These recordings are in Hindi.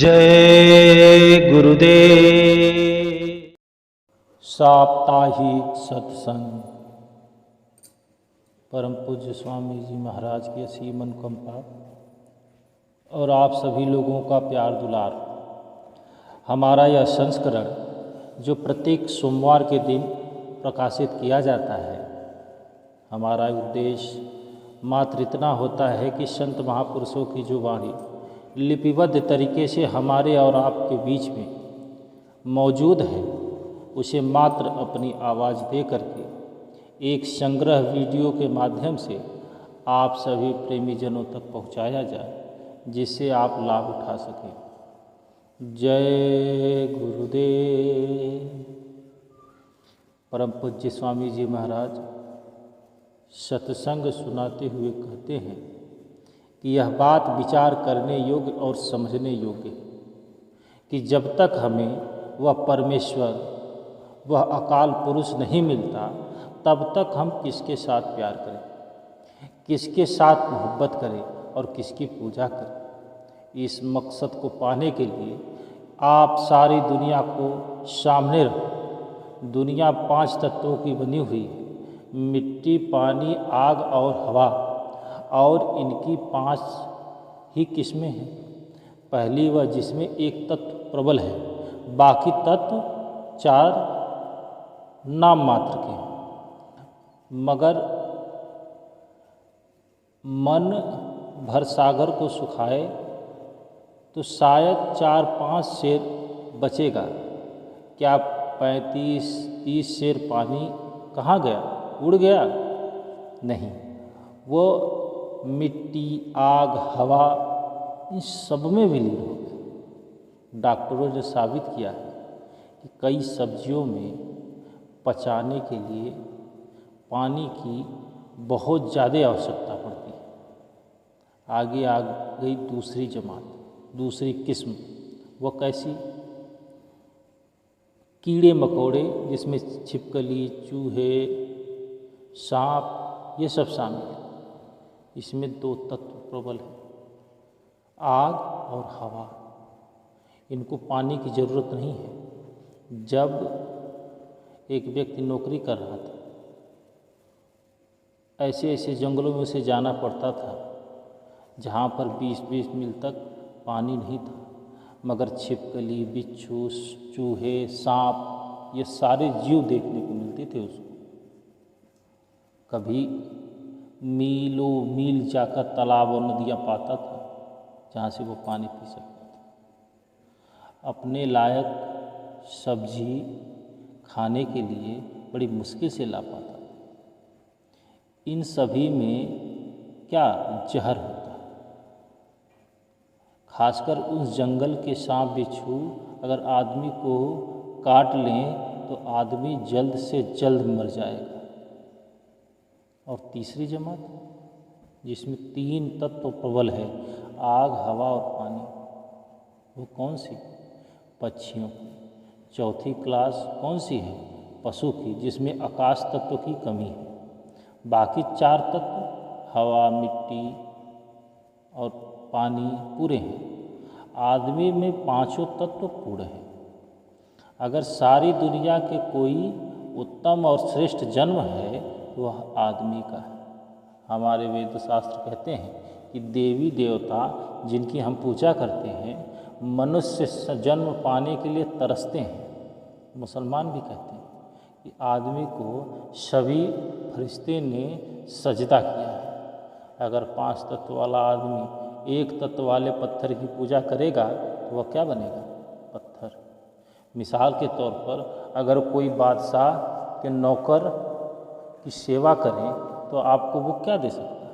जय गुरुदेव। साप्ताहिक सत्संग। परम पूज्य स्वामी जी महाराज की असीम अनुकंपा और आप सभी लोगों का प्यार दुलार। हमारा यह संस्करण जो प्रत्येक सोमवार के दिन प्रकाशित किया जाता है, हमारा उद्देश्य मात्र इतना होता है कि संत महापुरुषों की जो वाणी लिपिबद्ध तरीके से हमारे और आपके बीच में मौजूद है, उसे मात्र अपनी आवाज़ दे करके एक संग्रह वीडियो के माध्यम से आप सभी प्रेमी जनों तक पहुंचाया जाए, जिससे आप लाभ उठा सकें। जय गुरुदेव। परम पूज्य स्वामी जी महाराज सत्संग सुनाते हुए कहते हैं कि यह बात विचार करने योग्य और समझने योग्य है कि जब तक हमें वह परमेश्वर, वह अकाल पुरुष नहीं मिलता, तब तक हम किसके साथ प्यार करें, किसके साथ मोहब्बत करें और किसकी पूजा करें। इस मकसद को पाने के लिए आप सारी दुनिया को सामने रखें। दुनिया 5 तत्वों की बनी हुई है, मिट्टी, पानी, आग और हवा, और इनकी 5 ही किस्में हैं। पहली वह जिसमें एक तत्व प्रबल है, बाकी तत्व 4 नाम मात्र के हैं। मगर मन भर सागर को सुखाए तो शायद 4-5 सेर बचेगा। क्या 35-30 सेर पानी कहाँ गया? उड़ गया? नहीं, वो मिट्टी, आग, हवा, इन सब में विलीन हो गया। डॉक्टरों ने साबित किया है कि कई सब्जियों में पचाने के लिए पानी की बहुत ज़्यादा आवश्यकता पड़ती है। आगे आ गई दूसरी जमात, दूसरी किस्म। वह कैसी? कीड़े मकोड़े, जिसमें छिपकली, चूहे, सांप, ये सब शामिल है। इसमें 2 तत्व प्रबल हैं, आग और हवा। इनको पानी की ज़रूरत नहीं है। जब एक व्यक्ति नौकरी कर रहा था, ऐसे ऐसे जंगलों में उसे जाना पड़ता था जहाँ पर 20-20 मील तक पानी नहीं था, मगर छिपकली, बिच्छू, चूहे, सांप, ये सारे जीव देखने को मिलते थे उसको। कभी मीलों मील जाकर तालाब और नदियाँ पाता था जहाँ से वो पानी पी सकता था। अपने लायक सब्जी खाने के लिए बड़ी मुश्किल से ला पाता था। इन सभी में क्या जहर होता है। खासकर उस जंगल के सांप बिच्छू अगर आदमी को काट लें तो आदमी जल्द से जल्द मर जाएगा। और तीसरी जमात जिसमें 3 तत्व प्रबल है, आग, हवा और पानी, वो कौन सी? पक्षियों की। चौथी क्लास कौन सी है? पशु की, जिसमें आकाश तत्व की कमी है। बाकी 4 तत्व हवा, मिट्टी और पानी पूरे हैं। आदमी में 5 तत्व पूरे हैं। अगर सारी दुनिया के कोई उत्तम और श्रेष्ठ जन्म है तो वह आदमी का है। हमारे वेद शास्त्र कहते हैं कि देवी देवता जिनकी हम पूजा करते हैं, मनुष्य जन्म पाने के लिए तरसते हैं। मुसलमान भी कहते हैं कि आदमी को सभी फरिश्ते ने सजदा किया है। अगर 5 तत्व वाला आदमी 1 तत्व वाले पत्थर की पूजा करेगा तो वह क्या बनेगा? पत्थर। मिसाल के तौर पर अगर कोई बादशाह के नौकर की सेवा करें तो आपको वो क्या दे सकता है?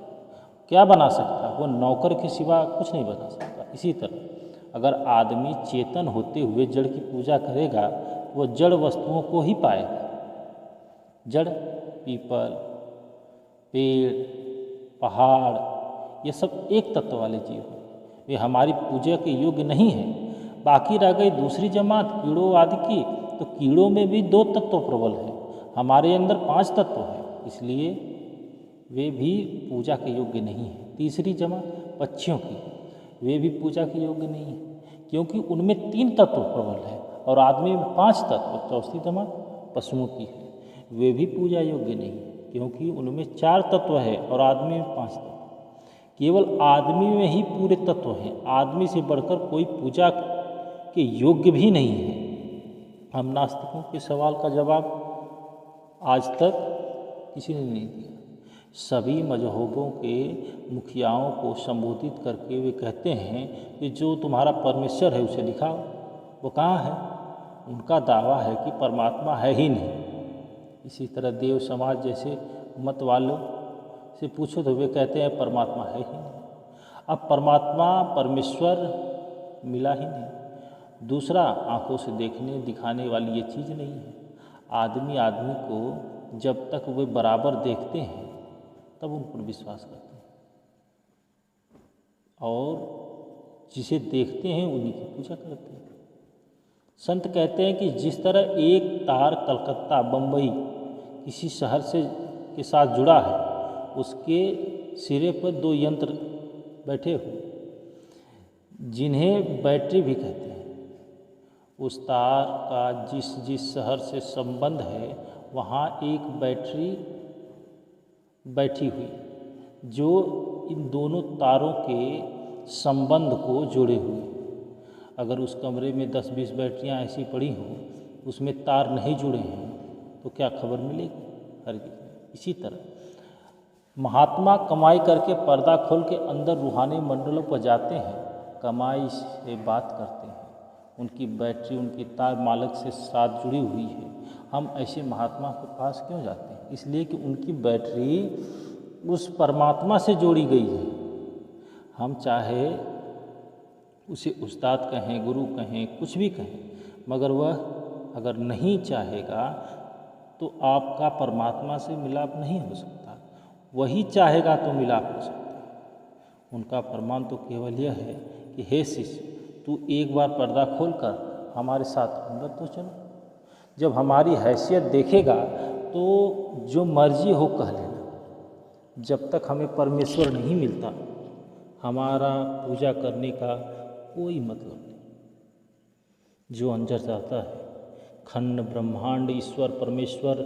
क्या बना सकता है? वो नौकर के सिवा कुछ नहीं बना सकता। इसी तरह अगर आदमी चेतन होते हुए जड़ की पूजा करेगा, वो जड़ वस्तुओं को ही पाएगा। जड़, पीपल, पेड़, पहाड़, ये सब 1 तत्व वाले जीव हैं। वे हमारी पूजा के योग्य नहीं हैं। बाकी रह गई दूसरी जमात कीड़ों आदि की, तो कीड़ों में भी 2 तत्व प्रबल हैं। हमारे अंदर 5 तत्व हैं, इसलिए वे भी पूजा के योग्य नहीं हैं। तीसरी जमात पक्षियों की, वे भी पूजा के योग्य नहीं हैं, क्योंकि उनमें 3 तत्व प्रबल है और आदमी में 5 तत्व। चौथी जमात पशुओं की है, वे भी पूजा योग्य नहीं है, क्योंकि उनमें 4 तत्व है और आदमी में 5 तत्व। केवल आदमी में ही पूरे तत्व हैं, आदमी से बढ़कर कोई पूजा के योग्य भी नहीं है। हम नास्तिकों के सवाल का जवाब आज तक किसी ने नहीं दिया। सभी मजहबों के मुखियाओं को संबोधित करके वे कहते हैं कि जो तुम्हारा परमेश्वर है उसे दिखाओ, वो कहाँ है? उनका दावा है कि परमात्मा है ही नहीं। इसी तरह देव समाज जैसे मत वालों से पूछो तो वे कहते हैं परमात्मा है ही नहीं। अब परमात्मा परमेश्वर मिला ही नहीं। दूसरा, आंखों से देखने दिखाने वाली ये चीज़ नहीं है। आदमी आदमी को जब तक वे बराबर देखते हैं तब उन पर विश्वास करते हैं, और जिसे देखते हैं उन्हीं की पूजा करते हैं। संत कहते हैं कि जिस तरह एक तार कलकत्ता बम्बई किसी शहर से के साथ जुड़ा है, उसके सिरे पर 2 यंत्र बैठे हुए जिन्हें बैटरी भी कहते हैं। उस तार का जिस जिस शहर से संबंध है वहाँ एक बैटरी बैठी हुई जो इन दोनों तारों के संबंध को जोड़े हुए। अगर उस कमरे में 10-20 बैटरियाँ ऐसी पड़ी हों, उसमें तार नहीं जुड़े हैं, तो क्या खबर मिलेगी? हरगिज़। इसी तरह महात्मा कमाई करके पर्दा खोल के अंदर रूहानी मंडलों पर जाते हैं, कमाई से बात करते हैं, उनकी बैटरी उनकी तार मालिक से साथ जुड़ी हुई है। हम ऐसे महात्मा के पास क्यों जाते हैं? इसलिए कि उनकी बैटरी उस परमात्मा से जोड़ी गई है। हम चाहे उसे उस्ताद कहें, गुरु कहें, कुछ भी कहें, मगर वह अगर नहीं चाहेगा तो आपका परमात्मा से मिलाप नहीं हो सकता। वही चाहेगा तो मिलाप हो सकता है। उनका फरमान तो केवल यह है कि हे शिष्य, तू एक बार पर्दा खोलकर हमारे साथ अंदर तो चलो। जब हमारी हैसियत देखेगा तो जो मर्जी हो कह लेना। जब तक हमें परमेश्वर नहीं मिलता, हमारा पूजा करने का कोई मतलब नहीं। जो अंदर जाता है, खंड ब्रह्मांड ईश्वर परमेश्वर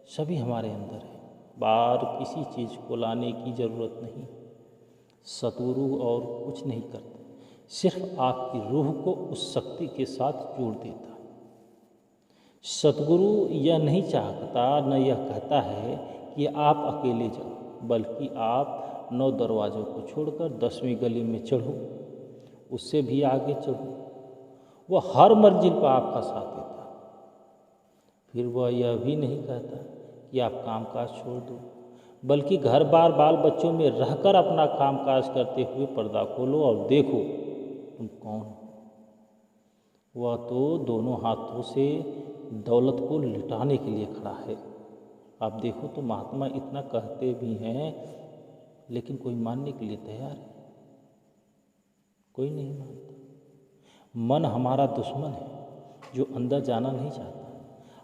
सभी हमारे अंदर है। बाहर किसी चीज़ को लाने की ज़रूरत नहीं। सतगुरु और कुछ नहीं करते, सिर्फ आपकी रूह को उस शक्ति के साथ जोड़ देता है। सतगुरु यह नहीं चाहता, न यह कहता है कि आप अकेले जाओ, बल्कि आप 9 दरवाज़ों को छोड़कर 10वीं गली में चढ़ो, उससे भी आगे चढ़ो। वह हर मंजिल पर आपका साथ देता। फिर वह यह भी नहीं कहता कि आप कामकाज छोड़ दो, बल्कि घर बार बाल बच्चों में रहकर अपना कामकाज करते हुए पर्दा खोलो और देखो तुम कौन हो। वह तो दोनों हाथों से दौलत को लुटाने के लिए खड़ा है। आप देखो तो महात्मा इतना कहते भी हैं, लेकिन कोई मानने के लिए तैयार है? कोई नहीं मानता। मन हमारा दुश्मन है जो अंदर जाना नहीं चाहता।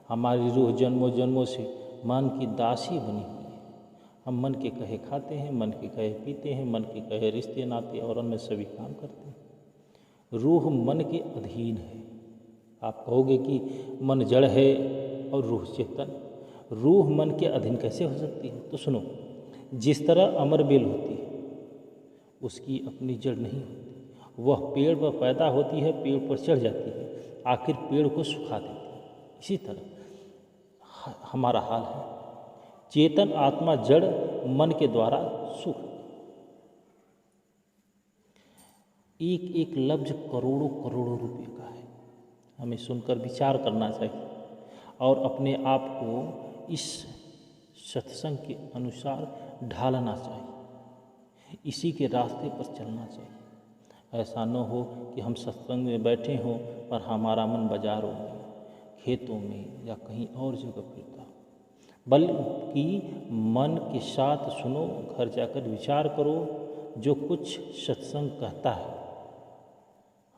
हमारी रूह जन्मों जन्मों से मन की दासी बनी हुई है। हम मन के कहे खाते हैं, मन के कहे पीते हैं, मन के कहे रिश्ते नाते और अन्य सभी काम करते हैं। रूह मन के अधीन है। आप कहोगे कि मन जड़ है और रूह चेतन। रूह मन के अधीन कैसे हो सकती है? तो सुनो, जिस तरह अमर बेल होती है, उसकी अपनी जड़ नहीं होती। वह पेड़ पर पैदा होती है, पेड़ पर चढ़ जाती है, आखिर पेड़ को सुखा देती है। इसी तरह हमारा हाल है। चेतन आत्मा जड़ मन के द्वारा सुख। एक एक लफ्ज करोड़ों करोड़ों रुपए का है। हमें सुनकर विचार करना चाहिए और अपने आप को इस सत्संग के अनुसार ढालना चाहिए, इसी के रास्ते पर चलना चाहिए। ऐसा न हो कि हम सत्संग में बैठे हों पर हमारा मन बाजारों में, खेतों में या कहीं और जगह फिरता हो। बल्कि मन के साथ सुनो, घर जाकर विचार करो, जो कुछ सत्संग कहता है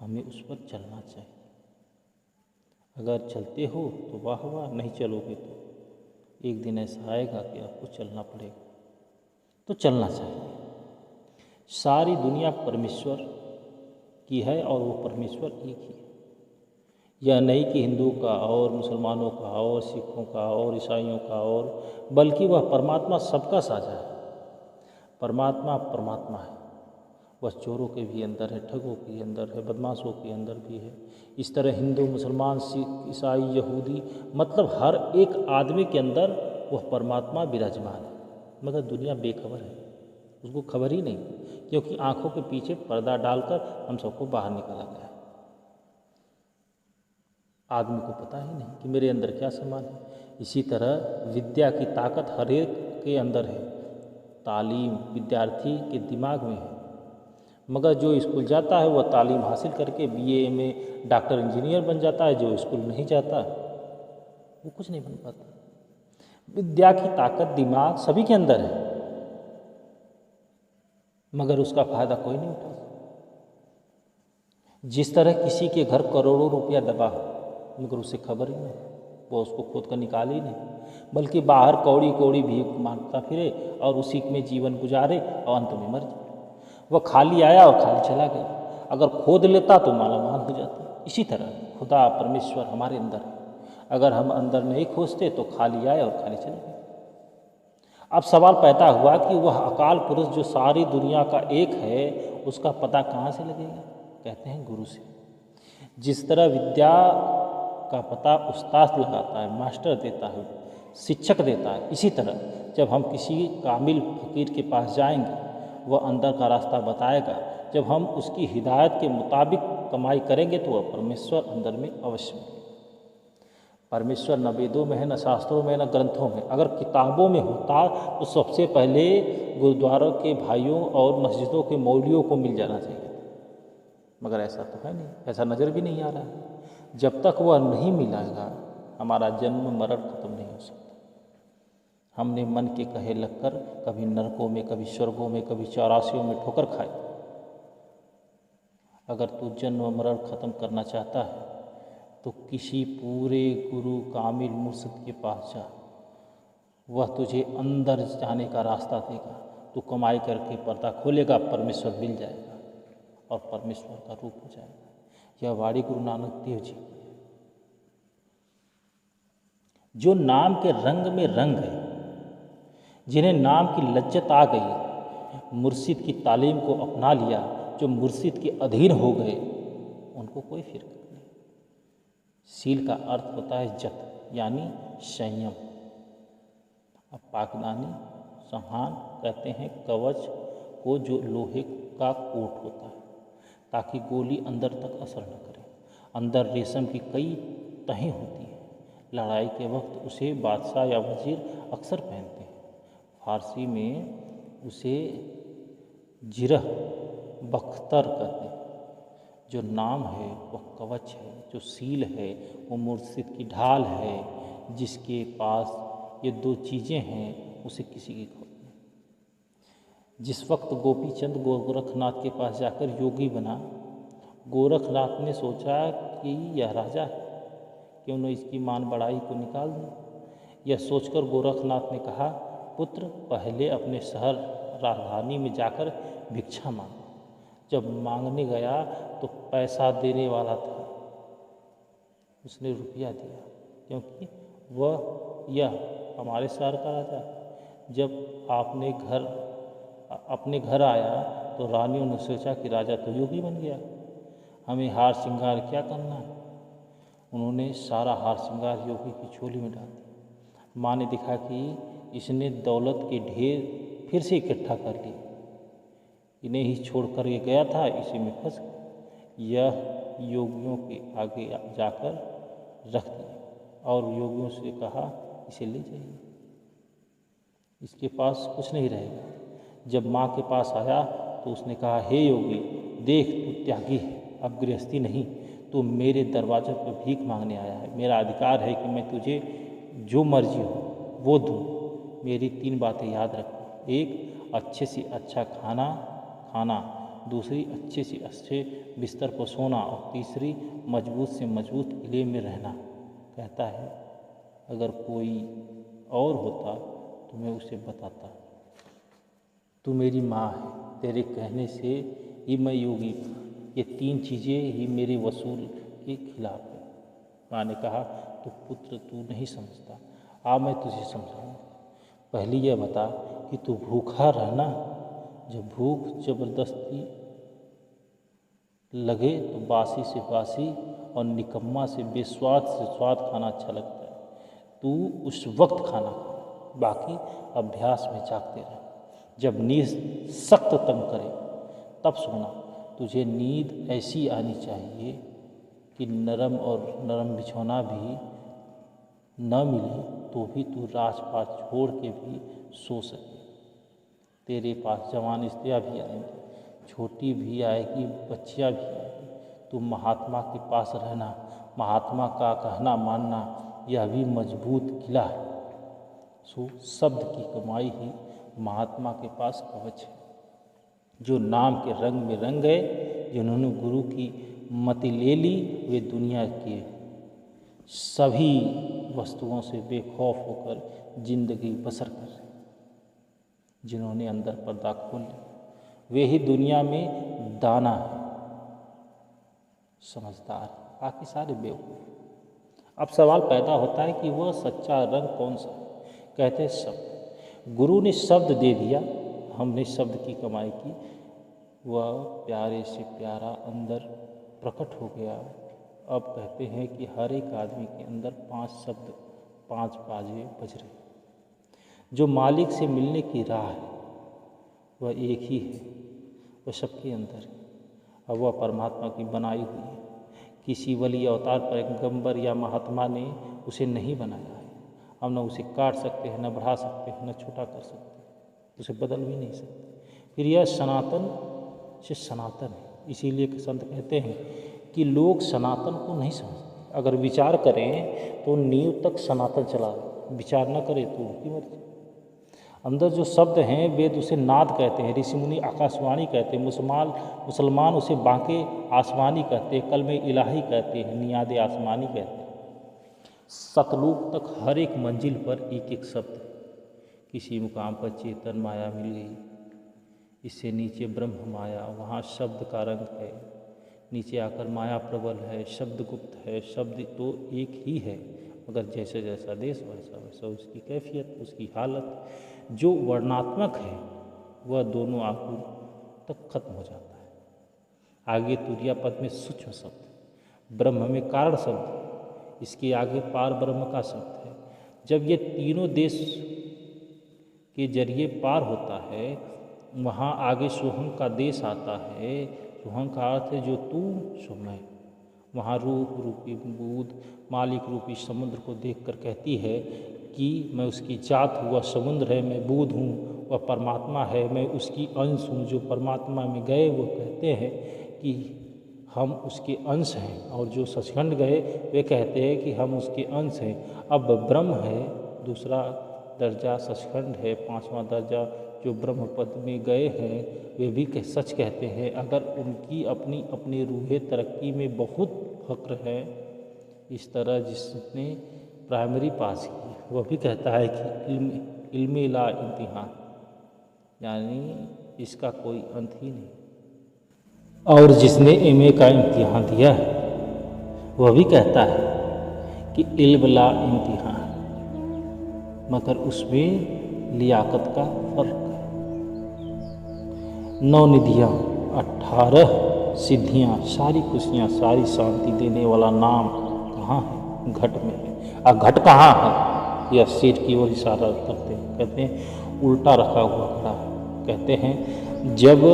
हमें उस पर चलना चाहिए। अगर चलते हो तो वाह वाह, नहीं चलोगे तो एक दिन ऐसा आएगा कि आपको चलना पड़ेगा। तो चलना चाहिए। सारी दुनिया परमेश्वर की है और वो परमेश्वर एक ही है। यह नहीं कि हिंदू का और मुसलमानों का और सिखों का और ईसाइयों का और, बल्कि वह परमात्मा सबका साझा है। परमात्मा परमात्मा है, वह चोरों के भी अंदर है, ठगों के अंदर है, बदमाशों के अंदर भी है। इस तरह हिंदू, मुसलमान, सिख, ईसाई, यहूदी, मतलब हर एक आदमी के अंदर वह परमात्मा विराजमान है। मगर दुनिया बेखबर है, उसको खबर ही नहीं, क्योंकि आंखों के पीछे पर्दा डालकर हम सबको बाहर निकाला गया है। आदमी को पता ही नहीं कि मेरे अंदर क्या सामान है। इसी तरह विद्या की ताकत हर एक के अंदर है, तालीम विद्यार्थी के दिमाग में है। मगर जो स्कूल जाता है वह तालीम हासिल करके बीए में डॉक्टर इंजीनियर बन जाता है, जो स्कूल नहीं जाता वो कुछ नहीं बन पाता। विद्या की ताकत दिमाग सभी के अंदर है, मगर उसका फायदा कोई नहीं उठा सकता। जिस तरह किसी के घर करोड़ों रुपया दबा हो, मगर उसे खबर ही नहीं, वो उसको खोद कर निकाले ही नहीं, बल्कि बाहर कौड़ी कौड़ी भीख मांगता फिरे और उसी में जीवन गुजारे और अंत में मर जाए। वह खाली आया और खाली चला गया। अगर खोद लेता तो मालामाल हो जाता। इसी तरह खुदा परमेश्वर हमारे अंदर है, अगर हम अंदर नहीं खोजते तो खाली आए और खाली चले गए। अब सवाल पैदा हुआ कि वह अकाल पुरुष जो सारी दुनिया का एक है, उसका पता कहाँ से लगेगा? कहते हैं गुरु से। जिस तरह विद्या का पता उस्ताद लगाता है, मास्टर देता है, शिक्षक देता है, इसी तरह जब हम किसी कामिल फकीर के पास जाएंगे, वह अंदर का रास्ता बताएगा। जब हम उसकी हिदायत के मुताबिक कमाई करेंगे तो वह परमेश्वर अंदर में अवश्य मिलेगा। परमेश्वर न वेदों में है, न शास्त्रों में, न ग्रंथों में। अगर किताबों में होता तो सबसे पहले गुरुद्वारों के भाइयों और मस्जिदों के मौलवियों को मिल जाना चाहिए था, मगर ऐसा तो है नहीं, ऐसा नज़र भी नहीं आ रहा है। जब तक वह नहीं मिलेगा हमारा जन्म मरण खत्म नहीं हो सकता। हमने मन के कहे लगकर कभी नरकों में, कभी स्वर्गों में, कभी 84 में ठोकर खाई। अगर तू जन्म मरण खत्म करना चाहता है तो किसी पूरे गुरु कामिल मुर्शिद के पास जा, वह तुझे अंदर जाने का रास्ता देगा। तू कमाई करके पर्दा खोलेगा, परमेश्वर मिल जाएगा और परमेश्वर का रूप हो जाएगा। यह वाणी गुरु नानक देव जी। जो नाम के रंग में रंग है, जिन्हें नाम की लज्जत आ गई, मुर्शिद की तालीम को अपना लिया, जो मुर्शिद के अधीन हो गए, उनको कोई फिक्र नहीं। सील का अर्थ होता है जत, यानी संयम। अब पाकदानी संहान कहते हैं कवच को, जो लोहे का कोट होता है ताकि गोली अंदर तक असर न करे। अंदर रेशम की कई तहें होती हैं। लड़ाई के वक्त उसे बादशाह या वजीर अक्सर पहनते हैं। फारसी में उसे जिरह बख्तर कहते हैं। जो नाम है वह कवच है, जो सील है वो मुर्शिद की ढाल है। जिसके पास ये दो चीज़ें हैं उसे किसी की खौफ नहीं। जिस वक्त गोपी चंद गोरखनाथ के पास जाकर योगी बना, गोरखनाथ ने सोचा कि यह राजा है, क्यों न इसकी मान बढ़ाई को निकाल दूं। यह सोचकर गोरखनाथ ने कहा, पुत्र पहले अपने शहर राजधानी में जाकर भिक्षा मांग। जब मांगने गया तो पैसा देने वाला था, उसने रुपया दिया, क्योंकि वह यह हमारे शहर का राजा। जब अपने घर आया तो रानियों ने सोचा कि राजा तो योगी बन गया, हमें हार श्रृंगार क्या करना है। उन्होंने सारा हार श्रृंगार योगी की झोली में डाल दिया। माँ ने देखा कि इसने दौलत के ढेर फिर से इकट्ठा कर लिए, इन्हें ही छोड़कर ये गया था, इसी में फंस गया। यह योगियों के आगे जाकर रख दिया और योगियों से कहा, इसे ले जाइए, इसके पास कुछ नहीं रहेगा। जब माँ के पास आया तो उसने कहा, हे योगी देख, तू त्यागी है, अब गृहस्थी नहीं, तू मेरे दरवाजे पर भीख मांगने आया है। मेरा अधिकार है कि मैं तुझे जो मर्जी हो वो दूँ। मेरी 3 बातें याद रखो, एक अच्छे से अच्छा खाना, दूसरी अच्छे से अच्छे बिस्तर पर सोना और तीसरी मजबूत से मजबूत किले में रहना। कहता है, अगर कोई और होता तो मैं उसे बताता। तू मेरी माँ है, तेरे कहने से ही मैं योगी ये 3 चीज़ें ही मेरे वसूल के खिलाफ है। माँ ने कहा, तो पुत्र तू नहीं समझता, आ मैं तुझे समझाऊँ। पहली यह बता कि तू भूखा रहना, जब भूख जबरदस्ती लगे तो बासी से बासी और निकम्मा से बेस्वाद से स्वाद खाना अच्छा लगता है। तू उस वक्त खाना खा, बाकी अभ्यास में जागते रह। जब नींद सख्त तंग करे तब सोना। तुझे नींद ऐसी आनी चाहिए कि नरम बिछौना भी न मिले तो भी तू राजपाट छोड़ के भी सो सके। तेरे पास जवान स्त्रियाँ भी आएंगी, छोटी भी आएगी, बच्चियाँ भी आएगी। तू महात्मा के पास रहना, महात्मा का कहना मानना, यह भी मजबूत किला है। सो शब्द की कमाई ही महात्मा के पास कवच है। जो नाम के रंग में रंग गए, जिन्होंने गुरु की मति ले ली, वे दुनिया के सभी वस्तुओं से बेखौफ होकर जिंदगी बसर कर रहे। जिन्होंने अंदर पर्दा खोल लिया, वे ही दुनिया में दाना है, समझदार, बाकी सारे बेवकूफ। अब सवाल पैदा होता है कि वह सच्चा रंग कौन सा है? कहते हैं शब्द। गुरु ने शब्द दे दिया, हमने शब्द की कमाई की, वह प्यारे से प्यारा अंदर प्रकट हो गया। अब कहते हैं कि हर एक आदमी के अंदर 5 शब्द, 5 बाजे बज रहे। जो मालिक से मिलने की राह है वह एक ही है, वह सबके अंदर है। अब वह परमात्मा की बनाई हुई है। किसी वली अवतार पैगंबर या महात्मा ने उसे नहीं बनाया है। हम न उसे काट सकते हैं, न बढ़ा सकते हैं, न छोटा कर सकते हैं, उसे बदल भी नहीं सकते। फिर यह सनातन से सनातन है। इसीलिए कि संत कहते हैं कि लोग सनातन को नहीं समझते। अगर विचार करें तो नींव तक सनातन चला, विचार न करें तो उनकी मर्जी। अंदर जो शब्द हैं, वेद उसे नाद कहते हैं, ऋषि मुनि आकाशवाणी कहते हैं, मुसलमान उसे बांके आसमानी कहते हैं, कल में इलाही कहते हैं, नियाद आसमानी कहते हैं। सतलोक तक हर एक मंजिल पर एक एक शब्द है। किसी मुकाम पर चेतन माया मिल गई, इससे नीचे ब्रह्म माया, वहाँ शब्द का रंग है। नीचे आकर माया प्रबल है, शब्द गुप्त है। शब्द तो एक ही है, मगर जैसे जैसा देश वैसा वैसा उसकी कैफियत, उसकी हालत। जो वर्णात्मक है वह दोनों आंखों तक खत्म हो जाता है। आगे तुरिया पद में सूक्ष्म शब्द, ब्रह्म में कारण शब्द, इसके आगे पार ब्रह्म का शब्द है। जब ये तीनों देश के जरिए पार होता है, वहाँ आगे सोहम का देश आता है। सोहम का अर्थ है जो तू सो मैं। वहाँ रूह रूपी बूंद मालिक रूपी समुद्र को देखकर कहती है कि मैं उसकी जात हूँ, वह समुद्र है, मैं बूंद हूँ, वह परमात्मा है, मैं उसकी अंश हूँ। जो परमात्मा में गए वो कहते हैं कि हम उसके अंश हैं, और जो सचखंड गए वे कहते हैं कि हम उसके अंश हैं। अब ब्रह्म है, दूसरा दर्जा सचखंड है, 5वां दर्जा जो ब्रह्म पद में गए हैं वे भी सच कहते हैं। अगर उनकी अपनी अपनी रूहे तरक्की में बहुत फक्र है, इस तरह जिसने प्राइमरी पास की वह भी कहता है कि इल्म ला इम्तिहान, यानी इसका कोई अंत ही नहीं। और जिसने एमए का इम्तिहान दिया है वह भी कहता है कि इल्म ला इम्तिहान, मगर उसमें लियाकत का फर्क है। 9 निधियाँ, 18 सिद्धियाँ, सारी खुशियाँ, सारी शांति देने वाला नाम कहाँ है? घट में है। और घट कहाँ है? यह सिर की ओर इशारा करते हैं, कहते हैं उल्टा रखा हुआ घड़ा। कहते हैं जब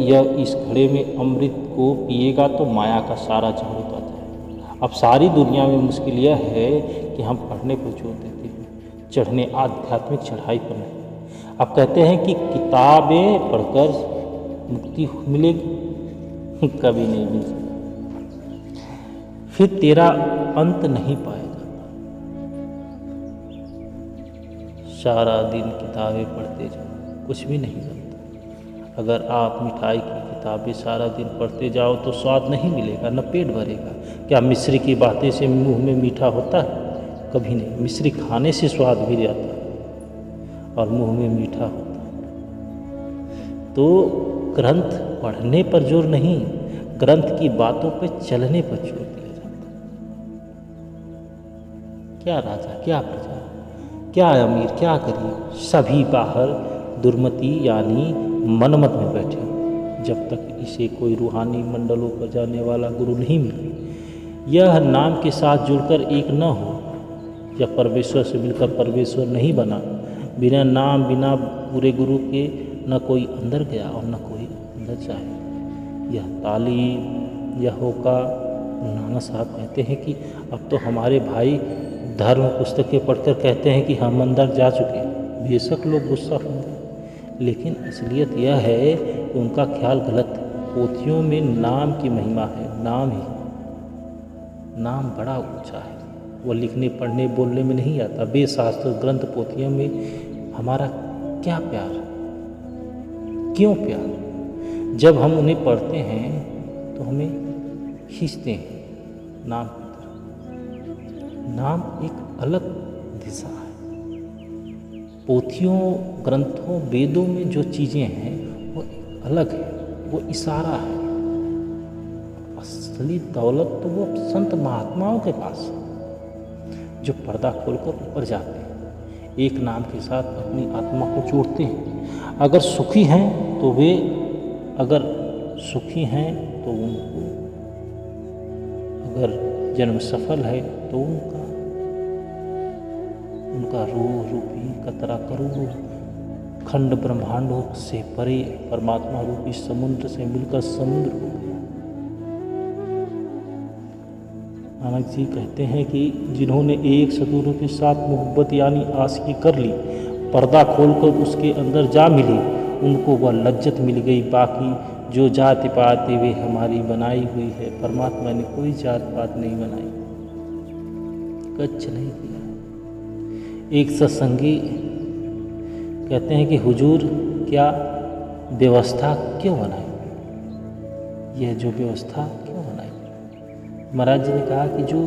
यह इस घड़े में अमृत को पिएगा तो माया का सारा जाल उतर जाएगा। अब सारी दुनिया में मुश्किल यह है कि हम पढ़ने पर जोर देते हैं, चढ़ने आध्यात्मिक चढ़ाई पर नहीं। अब कहते हैं कि किताबें पढ़कर मुक्ति मिलेगी, कभी नहीं मिल सकती। फिर तेरा अंत नहीं पाया जाता। सारा दिन किताबें पढ़ते जाओ, कुछ भी नहीं बनता। अगर आप मिठाई की किताबें सारा दिन पढ़ते जाओ तो स्वाद नहीं मिलेगा, न पेट भरेगा। क्या मिश्री की बातें से मुंह में मीठा होता है? कभी नहीं। मिश्री खाने से स्वाद भी जाता है और मुंह में मीठा होता है। तो ग्रंथ पढ़ने पर जोर नहीं, ग्रंथ की बातों पर चलने पर छोड़ दिया जाता। क्या राजा, क्या प्रजा, क्या अमीर, क्या गरीब, सभी बाहर दुर्मति यानी मनमत में बैठे हो, जब तक इसे कोई रूहानी मंडलों पर जाने वाला गुरु नहीं मिले, यह नाम के साथ जुड़कर एक न हो, या परमेश्वर से मिलकर परमेश्वर नहीं बना। बिना नाम, बिना पूरे गुरु के न कोई अंदर गया और न कोई अंदर जाए। यह तालीम, यह होका। नाना साहब कहते हैं कि अब तो हमारे भाई धर्म पुस्तकें पढ़कर कहते हैं कि हम अंदर जा चुके हैं। बेशक लोग गुस्सा होंगे, लेकिन असलियत यह है कि उनका ख्याल गलत है। पोथियों में नाम की महिमा है, नाम ही, नाम बड़ा ऊंचा है। वह लिखने, पढ़ने, बोलने में नहीं आता। वेदशास्त्र, ग्रंथ, पोथियों में हमारा क्या प्यार, क्यों प्यार? जब हम उन्हें पढ़ते हैं तो हमें खींचते हैं नाम की तरफ। नाम एक अलग दिशा है। पोथियों, ग्रंथों, वेदों में जो चीज़ें हैं वो अलग है, वो इशारा है। असली दौलत तो वो संत महात्माओं के पास है, जो पर्दा खोलकर ऊपर जाते हैं, एक नाम के साथ अपनी आत्मा को जोड़ते हैं। अगर सुखी हैं तो वे, अगर सुखी हैं तो उनको, अगर जन्म सफल है तो उनका रूह रूपी कतरा करोड़ों खंड ब्रह्मांडों से परे परमात्मा रूपी समुद्र से मिलकर समुद्र हो गया। नानक जी कहते हैं कि जिन्होंने एक सतगुरु के साथ मोहब्बत यानी आशिकी कर ली, पर्दा खोलकर उसके अंदर जा मिली, उनको वह लज्जत मिल गई। बाकी जो जाति पात वे हमारी बनाई हुई है, परमात्मा ने कोई जात पात नहीं बनाई, कच्छ नहीं किया। एक सत्संगी कहते हैं कि हुजूर क्या व्यवस्था क्यों बनाई, यह जो व्यवस्था क्यों बनाई? महाराज जी ने कहा कि जो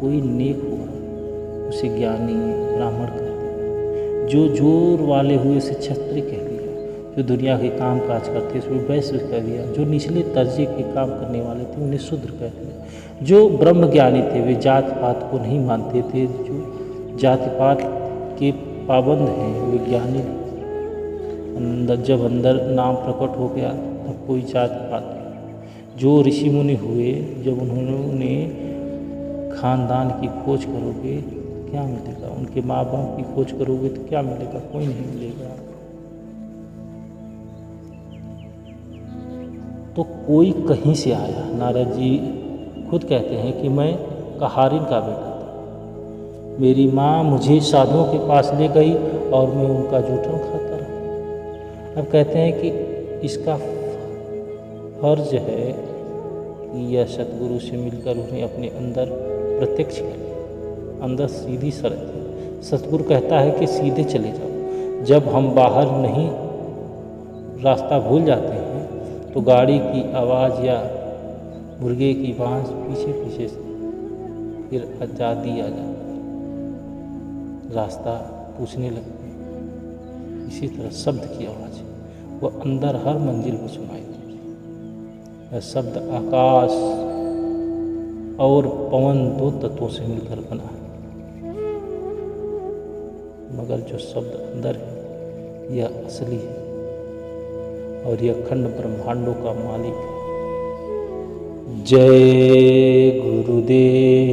कोई नेक हुआ उसे ज्ञानी ब्राह्मण कहते हैं, जो जोर वाले हुए उसे क्षत्रिय कह दिया, जो दुनिया के काम काज करते उसमें वैश्य कह दिया, जो निचले दर्जे के काम करने वाले थे उन्हें शूद्र कह दिया, जो ब्रह्म ज्ञानी थे वे जात पात को नहीं मानते थे, जो जाति पात के पाबंद हैं वे ज्ञानी। अंदर जब अंदर नाम प्रकट हो गया तब कोई जात पात नहीं। जो ऋषि मुनि हुए, जब उन्होंने खानदान की खोज करोगे तो क्या मिलेगा, उनके माँ बाप की खोज करोगे तो क्या मिलेगा, कोई नहीं मिलेगा। तो कोई कहीं से आया। नारद जी खुद कहते हैं कि मैं कहारिन का बेटा था, मेरी माँ मुझे साधुओं के पास ले गई और मैं उनका जूठन खाता रहा। अब कहते हैं कि इसका फर्ज है कि यह सतगुरु से मिलकर उन्हें अपने अंदर प्रत्यक्ष करें। अंदर सीधी सड़क है। सतगुरु कहता है कि सीधे चले जाओ। जब हम बाहर नहीं रास्ता भूल जाते हैं तो गाड़ी की आवाज़ या मुर्गे की बाँस पीछे पीछे से फिर आज़ादी आ जाती है, रास्ता पूछने लगते हैं। इसी तरह शब्द की आवाज़ वो अंदर हर मंजिल को सुनाई देती है। यह शब्द आकाश और पवन दो तत्वों से मिलकर बना है, मगर जो शब्द अंदर है यह असली है और यह खंड ब्रह्मांडों का मालिक है। जय गुरुदेव।